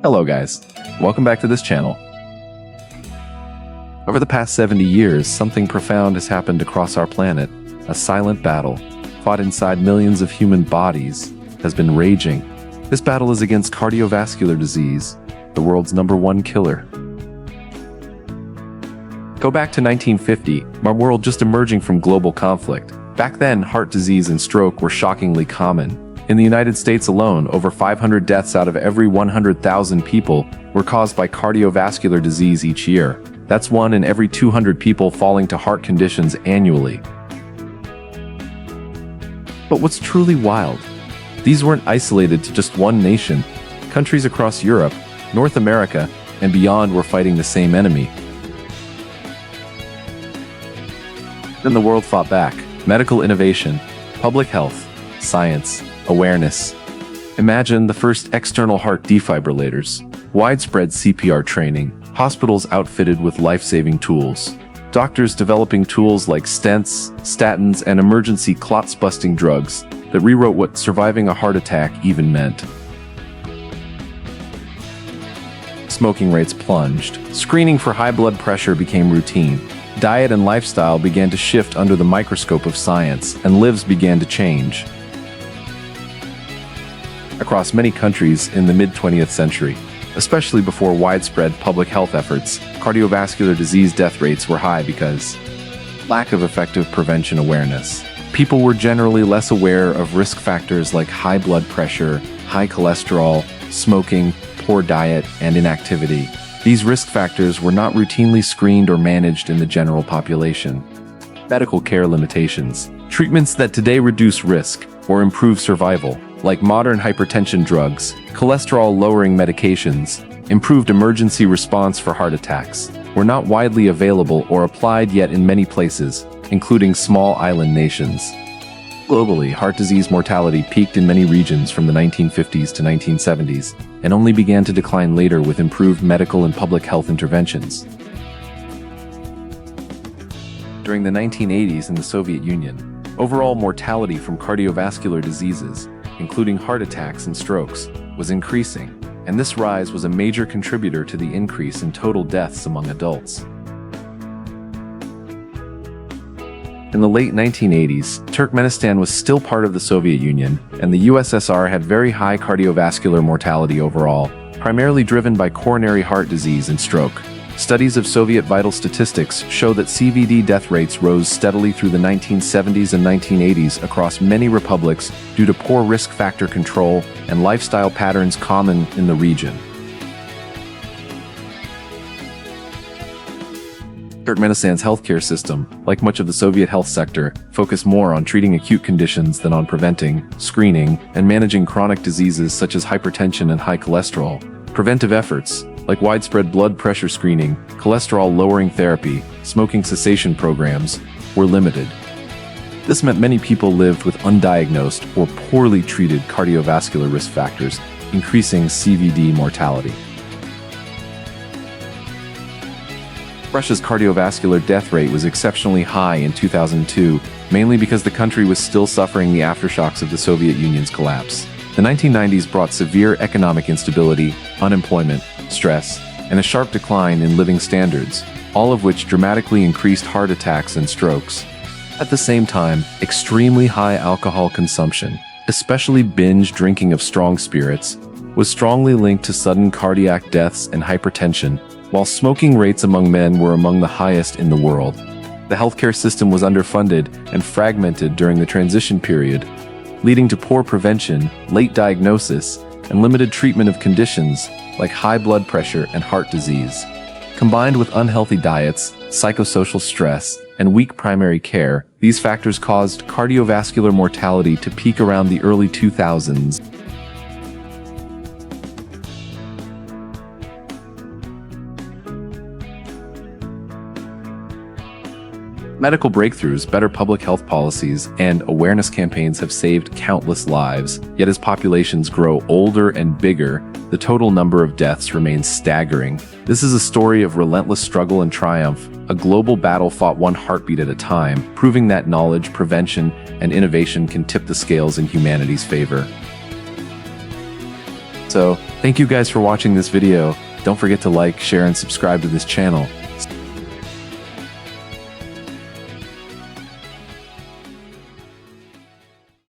Hello guys, welcome back to this channel. Over the past 70 years, something profound has happened across our planet. A silent battle, fought inside millions of human bodies, has been raging. This battle is against cardiovascular disease, the world's #1 killer. Go back to 1950, our world just emerging from global conflict. Back then, heart disease and stroke were shockingly common. In the United States alone, over 500 deaths out of every 100,000 people were caused by cardiovascular disease each year. That's 1 in every 200 people falling to heart conditions annually. But what's truly wild? These weren't isolated to just one nation. Countries across Europe, North America, and beyond were fighting the same enemy. Then the world fought back. Medical innovation, public health, science, awareness. Imagine the first external heart defibrillators, widespread CPR training, hospitals outfitted with life-saving tools, doctors developing tools like stents, statins, and emergency clots-busting drugs that rewrote what surviving a heart attack even meant. Smoking rates plunged. Screening for high blood pressure became routine. Diet and lifestyle began to shift under the microscope of science, and lives began to change. Across many countries in the mid-20th century, especially before widespread public health efforts, cardiovascular disease death rates were high because lack of effective prevention awareness. People were generally less aware of risk factors like high blood pressure, high cholesterol, smoking, poor diet, and inactivity. These risk factors were not routinely screened or managed in the general population. Medical care limitations. Treatments that today reduce risk or improve survival, like modern hypertension drugs, cholesterol-lowering medications, improved emergency response for heart attacks, were not widely available or applied yet in many places, including small island nations. Globally, heart disease mortality peaked in many regions from the 1950s to 1970s, and only began to decline later with improved medical and public health interventions. During the 1980s in the Soviet Union, overall mortality from cardiovascular diseases, including heart attacks and strokes, was increasing, and this rise was a major contributor to the increase in total deaths among adults. In the late 1980s, Turkmenistan was still part of the Soviet Union, and the USSR had very high cardiovascular mortality overall, primarily driven by coronary heart disease and stroke. Studies of Soviet vital statistics show that CVD death rates rose steadily through the 1970s and 1980s across many republics due to poor risk factor control and lifestyle patterns common in the region. Turkmenistan's healthcare system, like much of the Soviet health sector, focused more on treating acute conditions than on preventing, screening, and managing chronic diseases such as hypertension and high cholesterol. Preventive efforts, like widespread blood pressure screening, cholesterol-lowering therapy, smoking cessation programs, were limited. This meant many people lived with undiagnosed or poorly treated cardiovascular risk factors, increasing CVD mortality. Russia's cardiovascular death rate was exceptionally high in 2002, mainly because the country was still suffering the aftershocks of the Soviet Union's collapse. The 1990s brought severe economic instability, unemployment, stress, and a sharp decline in living standards, all of which dramatically increased heart attacks and strokes. At the same time, extremely high alcohol consumption, especially binge drinking of strong spirits, was strongly linked to sudden cardiac deaths and hypertension, while smoking rates among men were among the highest in the world. The healthcare system was underfunded and fragmented during the transition period, leading to poor prevention, late diagnosis, and limited treatment of conditions like high blood pressure and heart disease. Combined with unhealthy diets, psychosocial stress, and weak primary care, these factors caused cardiovascular mortality to peak around the early 2000s. Medical breakthroughs, better public health policies, and awareness campaigns have saved countless lives. Yet as populations grow older and bigger, the total number of deaths remains staggering. This is a story of relentless struggle and triumph, a global battle fought one heartbeat at a time, proving that knowledge, prevention, and innovation can tip the scales in humanity's favor. So, Thank you guys for watching this video. Don't forget to like, share, and subscribe to this channel.